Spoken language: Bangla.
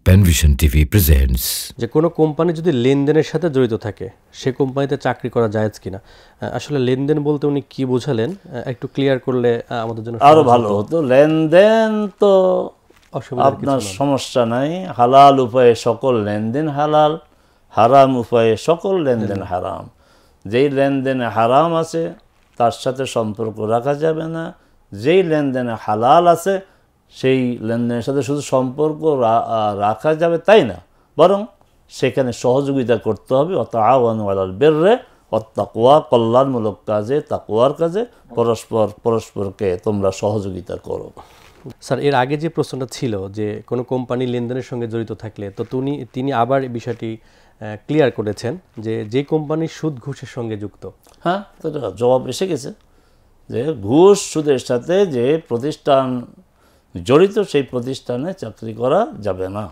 Panvision TV presents. যে কোনো কোম্পানি যদি লেনদেনের সাথে জড়িত থাকে সে কোম্পানিতে চাকরি করা জায়েজ কিনা, আসলে লেনদেন বলতে উনি কি বোঝালেন একটু ক্লিয়ার করলে আমাদের জন্য আরো ভালো হতো। লেনদেন তো আপনার সমস্যা নাই, হালাল উপায়ে সকল লেনদেন হালাল, হারাম উপায়ে সকল লেনদেন হারাম। যেই লেনদেনে হারাম আছে তার সাথে সম্পর্ক রাখা যাবে না, যেই লেনদেনে হালাল আছে সেই লেনদেনের সাথে শুধু সম্পর্ক রাখা যাবে তাই না, বরং সেখানে সহযোগিতা করতে হবে। ওয়াতাআওয়ানু আলাল বিররি ওয়াত তাকওয়া, কল্যাণমূলক কাজে, তাকওয়ার কাজে পরস্পরকে তোমরা সহযোগিতা করো। স্যার, এর আগে যে প্রশ্নটা ছিল যে কোনো কোম্পানি লেনদেনের সঙ্গে জড়িত থাকলে, তো তিনি আবার এই বিষয়টি ক্লিয়ার করেছেন যে কোম্পানি সুদ ঘুষের সঙ্গে যুক্ত। হ্যাঁ, তো জবাব এসে গেছে যে ঘুষ সুদের সাথে যে প্রতিষ্ঠান জড়িত সেই প্রতিষ্ঠানে চাকরি করা যাবে না।